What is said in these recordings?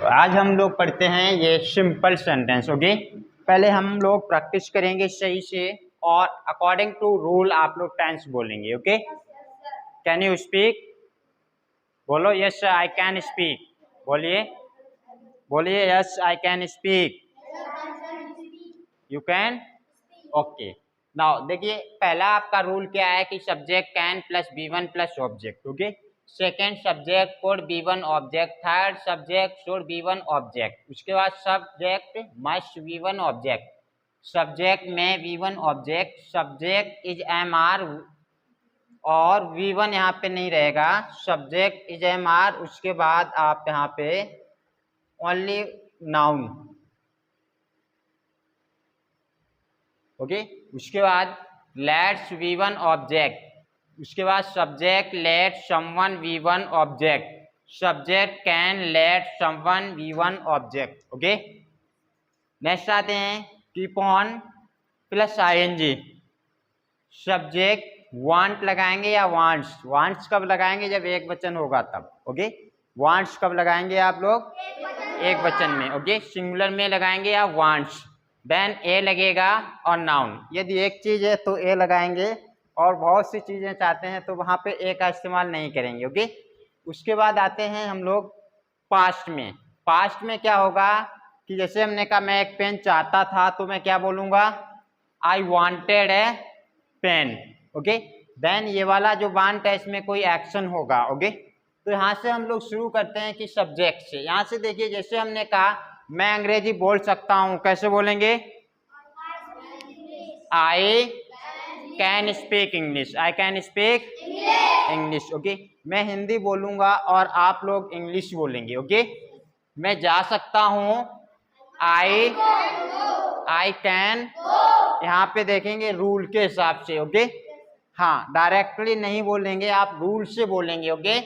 आज हम लोग पढ़ते हैं ये सिंपल सेंटेंस। ओके, पहले हम लोग प्रैक्टिस करेंगे सही से और अकॉर्डिंग टू रूल आप लोग टेंस बोलेंगे। Okay, can you speak? बोलो यस आई कैन स्पीक। बोलिए बोलिए yes I can speak. You can. Okay, now देखिए पहला आपका रूल क्या है कि सब्जेक्ट कैन प्लस बी1 plus object. Okay, second subject could बी1 ऑब्जेक्ट, थर्ड सब्जेक्ट शुड बी1 ऑब्जेक्ट, उसके बाद सब्जेक्ट मस्ट बी1 ऑब्जेक्ट, सब्जेक्ट में बी1 object, subject is am are और वी1 यहाँ पे नहीं रहेगा, सब्जेक्ट इज एम आर, उसके बाद आप यहाँ पे ओनली नाउन। ओके, उसके बाद लेट्स वी1 ऑब्जेक्ट, उसके बाद subject let someone v one object, subject can let someone v one object. Okay, next आते हैं keep on plus ING, subject want लगाएंगे या वांट्स? वांट्स कब लगाएंगे? जब एक वचन होगा तब। ओके, वांट्स कब लगाएंगे आप लोग? एक वचन में। ओके, सिंगुलर में लगाएंगे या वांट्स, देन ए लगेगा और नाउन। यदि एक चीज है तो ए लगाएंगे और बहुत सी चीजें चाहते हैं तो वहां पे ए का इस्तेमाल नहीं करेंगे। ओके, उसके बाद आते हैं हम लोग पास्ट में। पास्ट में क्या होगा कि जैसे हमने कहा मैं एक पेन चाहता था तो मैं क्या बोलूंगा? I wanted a pen. Okay, then ये वाला जो वांट है इसमें कोई एक्शन होगा। ओके, तो यहाँ से हम लोग शुरू करते हैं कि सब्जेक्ट से। यहाँ से देखिए जैसे हमने कहा मैं अंग्रेजी बोल सकता हूँ, कैसे बोलेंगे? आई can speak English, I can speak English. Okay, मैं हिंदी बोलूंगा और आप लोग इंग्लिश बोलेंगे। ओके, मैं जा सकता हूँ, आई कैन, यहाँ पे देखेंगे रूल के हिसाब से। ओके, हाँ डायरेक्टली नहीं बोलेंगे, आप रूल से बोलेंगे। ओके,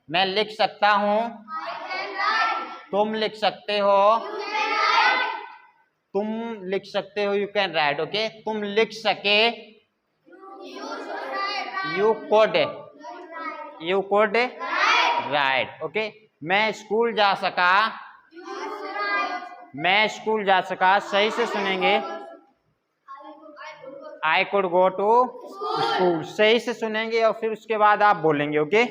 मैं लिख सकता हूँ, तुम लिख सकते हो, तुम लिख सकते हो, यू कैन राइट। ओके, तुम लिख सके, यू कोड राइट। ओके, मैं स्कूल जा सका, मैं स्कूल जा सका, सही से सुनेंगे, I could go to school, सही से सुनेंगे और फिर उसके बाद आप बोलेंगे। ओके,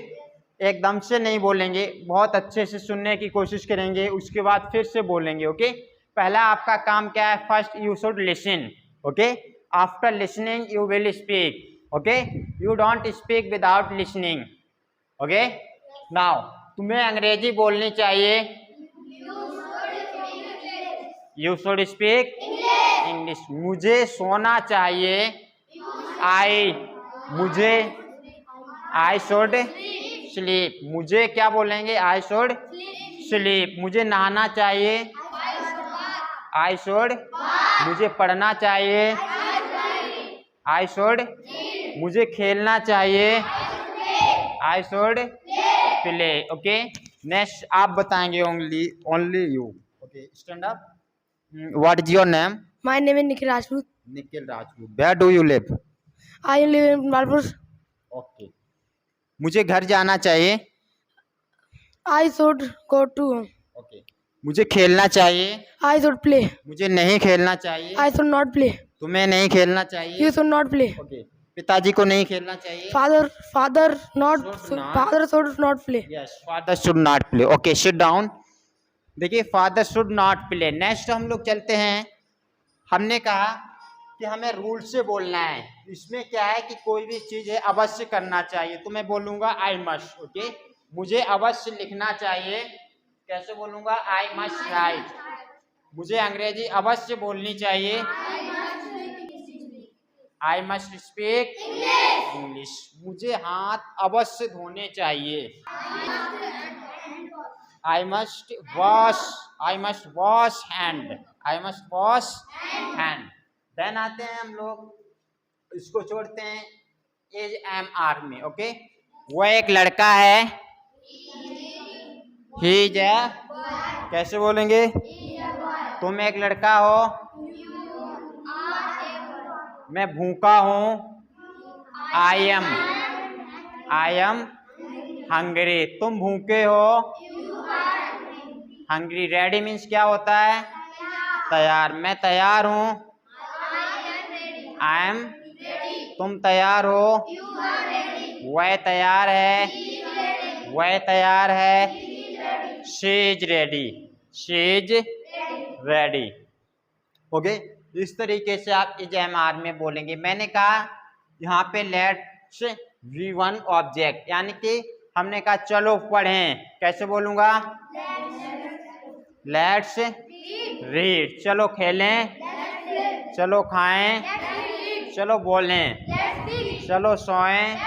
एकदम से नहीं बोलेंगे, बहुत अच्छे से सुनने की कोशिश करेंगे, उसके बाद फिर से बोलेंगे। ओके, पहला आपका काम क्या है? First you should listen. Okay, after listening you will speak. Okay, you don't speak without listening. Okay, now तुम्हें अंग्रेजी बोलनी चाहिए, यू शुड स्पीक इंग्लिश। मुझे सोना चाहिए, आई शुड स्लीप। मुझे क्या बोलेंगे? I should sleep. मुझे नहाना चाहिए, आई शुड, मुझे पढ़ना चाहिए, आई शुड, मुझे खेलना चाहिए, I should play. Okay, next आप बताएंगे only you. Okay, stand up. What is your name? My name is Nikhil Rajput. Nikhil Rajput. Where do you live? I live in Balpur. Okay, मुझे घर जाना चाहिए, I should go to home. Okay, मुझे खेलना चाहिए, I should play. मुझे नहीं खेलना चाहिए, I should not play. तुम्हें नहीं खेलना चाहिए, You should not play. Okay, पिताजी को नहीं खेलना चाहिए, Father Should should not play. Yes, father should not play. Okay, sit down. देखिए father should not play. Next हम लोग चलते हैं, हमने कहा कि हमें रूल से बोलना है। इसमें क्या है कि कोई भी चीज है अवश्य करना चाहिए, तो मैं बोलूंगा आई मस्ट। ओके, मुझे अवश्य लिखना चाहिए, कैसे बोलूंगा? I must write. मुझे अंग्रेजी अवश्य बोलनी चाहिए, आई मस्ट स्पीक इंग्लिश। मुझे हाथ अवश्य धोने चाहिए, I must wash hand, I must wash hand. Then आते हैं हम लोग, इसको छोड़ते हैं एज एम आर में। ओके, वह एक लड़का है, ही इज ए, कैसे बोलेंगे? तुम एक लड़का हो, मैं भूखा हूँ, आई एम हंग्री। तुम भूखे हो, हंग्री। रेडी मीन्स क्या होता है? तैयार। मैं तैयार हूँ, आई एम। तुम तैयार हो, वह तैयार है, वह तैयार है। She is ready, she is ready. Okay, इस तरीके से आप इज एम आर में बोलेंगे। मैंने कहा यहाँ पे लेट्स V1 ऑब्जेक्ट, यानी कि हमने कहा चलो पढ़ें, कैसे बोलूंगा? Let's read. चलो खेलें, चलो खाएं, चलो बोलें, चलो सोएं,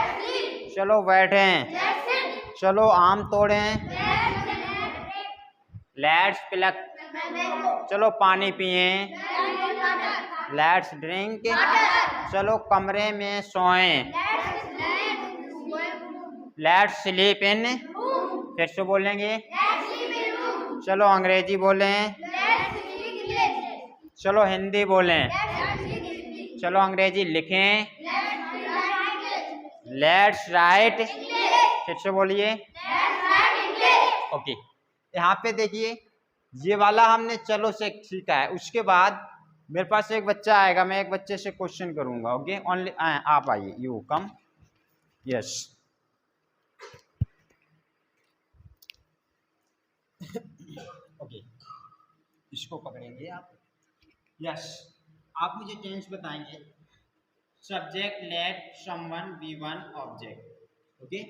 चलो बैठें, चलो आम तोड़ें, लेट्स प्लक, चलो पानी पिएं, लेट्स ड्रिंक, चलो कमरे में सोएं, लेट्स स्लीप इन। फिर से बोलेंगे, चलो अंग्रेजी बोलें, चलो हिंदी बोलें, चलो अंग्रेजी लिखें, लेट्स राइट। फिर से बोलिए। ओके, यहाँ पे देखिए ये वाला हमने चलो से सीखा है। उसके बाद मेरे पास एक बच्चा आएगा, मैं एक बच्चे से क्वेश्चन करूंगा। ओके, ओनली आप आइए, यू कम। यस, ओके, इसको पकड़ेंगे आप। यस, आप मुझे टेंस बताएंगे। Subject let someone V1 object. Okay,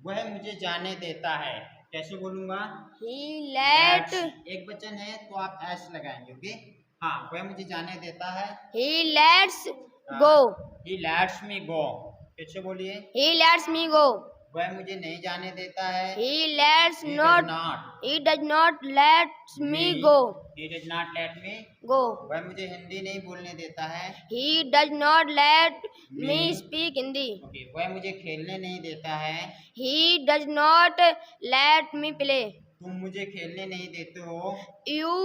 वह मुझे जाने देता है, कैसे बोलूंगा? He let एक वचन है तो आप एस लगाएंगे। ओके, हाँ, वह मुझे जाने देता है। he lets go. He lets me go। फिर से बोलिए। He lets me go. वह मुझे नहीं जाने देता है। He lets He not. does not। He does not let me go. He does not let me Go. वह मुझे हिंदी नहीं बोलने देता है। He does not let me Me speak Hindi. Okay, वह मुझे खेलने नहीं देता है। He does not let me play. तुम मुझे खेलने नहीं देते हो। You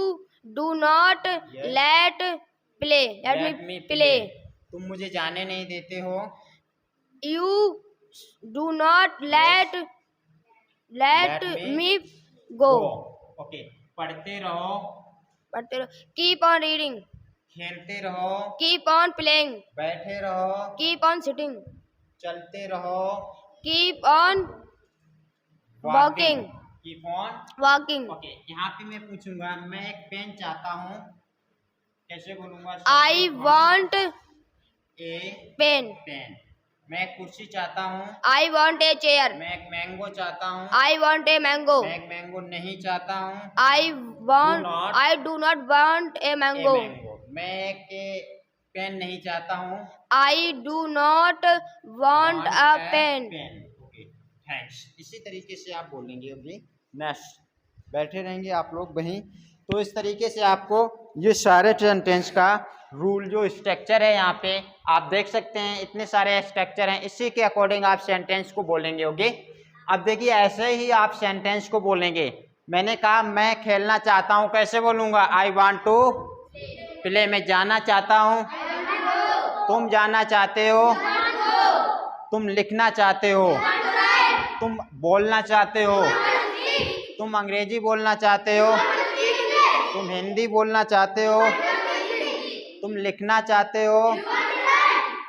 do not Yes। let play. Let me play. तुम मुझे जाने नहीं देते हो। You do not let me go. Okay, पढ़ते रहो, But keep on reading. खेलते रहो, Keep on playing. बैठे रहो, Keep on sitting. चलते रहो, Keep on walking. Keep on Walking. Okay, यहाँ पे मैं पूछूंगा, मैं एक पेन चाहता हूँ, कैसे बोलूंगा? I want a pen. Pen. मैं एक कुर्सी चाहता हूँ। I want a chair. मैं एक मैंगो चाहता हूँ। I want a mango. मैं एक मैंगो नहीं चाहता हूँ। I do not want a mango. मैं एक पेन नहीं चाहता हूँ। I do not want a pen. Okay, thanks. इसी तरीके से आप बोलेंगे। ओके, नेक्स्ट, बैठे रहेंगे आप लोग वहीं। तो इस तरीके से आपको ये सारे सेंटेंस का रूल, जो स्ट्रक्चर है यहाँ पे आप देख सकते हैं, इतने सारे स्ट्रक्चर हैं, इसी के अकॉर्डिंग आप सेंटेंस को बोलेंगे। ओके, अब देखिए ऐसे ही आप सेंटेंस को बोलेंगे। मैंने कहा मैं खेलना चाहता हूँ, कैसे बोलूँगा? I want to play. मैं जाना चाहता हूँ, तुम जाना चाहते हो, तुम लिखना चाहते हो, तुम बोलना चाहते हो, तुम अंग्रेजी बोलना चाहते हो, तुम हिंदी बोलना चाहते हो, तुम लिखना चाहते हो,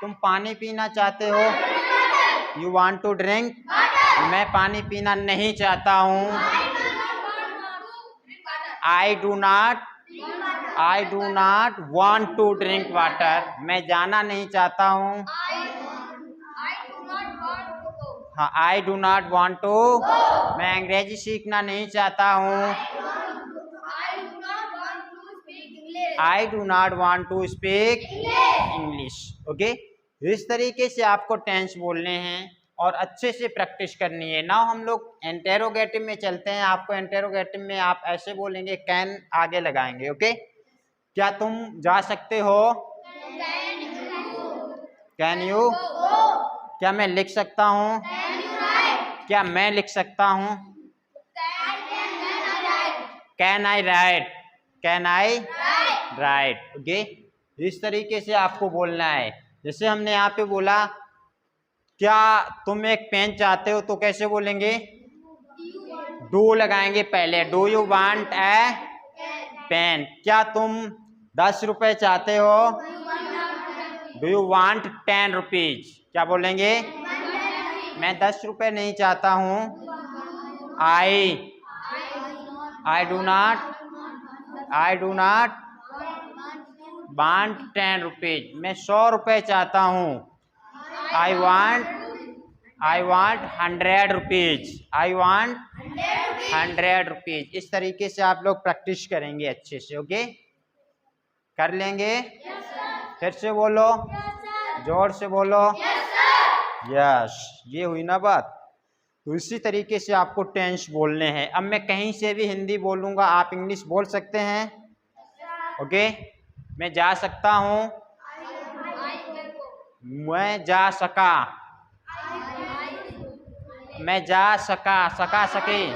तुम पानी पीना चाहते हो। You want to drink. मैं पानी पीना नहीं चाहता हूँ। I do not want to drink water. मैं जाना नहीं चाहता हूँ। हाँ, I do not want to. मैं अंग्रेजी सीखना नहीं चाहता हूँ। I do not want to speak English. Okay, इस तरीके से आपको टेंस बोलने हैं और अच्छे से प्रैक्टिस करनी है। नाउ हम लोग इंटेरोगेटिव में चलते हैं। आपको इंटेरोगेटिव में आप ऐसे बोलेंगे, कैन आगे लगाएंगे। ओके, क्या तुम जा सकते हो? Can you. क्या मैं लिख सकता हूँ? क्या मैं लिख सकता हूँ? Can I right. Can I right. Okay, इस तरीके से आपको बोलना है। जैसे हमने यहाँ पे बोला, क्या तुम एक पेन चाहते हो, तो कैसे बोलेंगे? डू लगाएंगे पहले। Do you want a pen? क्या तुम 10 रुपए चाहते हो? Do you want 10 rupees? क्या बोलेंगे? मैं 10 रुपए नहीं चाहता हूँ। I do not want 10 rupees. मैं 100 रुपए चाहता हूँ। I want 100 rupees. I want 100 rupees. इस तरीके से आप लोग प्रैक्टिस करेंगे अच्छे से। ओके, कर लेंगे? फिर से बोलो, जोर से बोलो। यस, ये हुई ना बात। तो इसी तरीके से आपको टेंस बोलने हैं। अब मैं कहीं से भी हिंदी बोलूँगा, आप इंग्लिश बोल सकते हैं। ओके, मैं जा सकता हूँ। मैं जा सका। मैं जा सका, सके,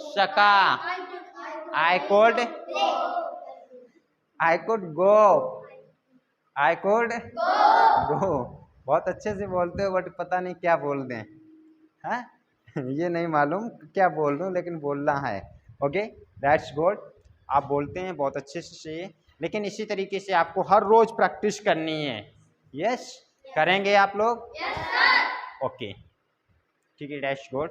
सका। आई कुड गो। बहुत अच्छे से बोलते हो, बट पता नहीं क्या बोल दें, हाँ? ये नहीं मालूम क्या बोल दूं, लेकिन बोलना है। Okay, that's good. आप बोलते हैं बहुत अच्छे से, लेकिन इसी तरीके से आपको हर रोज प्रैक्टिस करनी है। यस, करेंगे आप लोग? ओके, ठीक है, दैट्स गुड।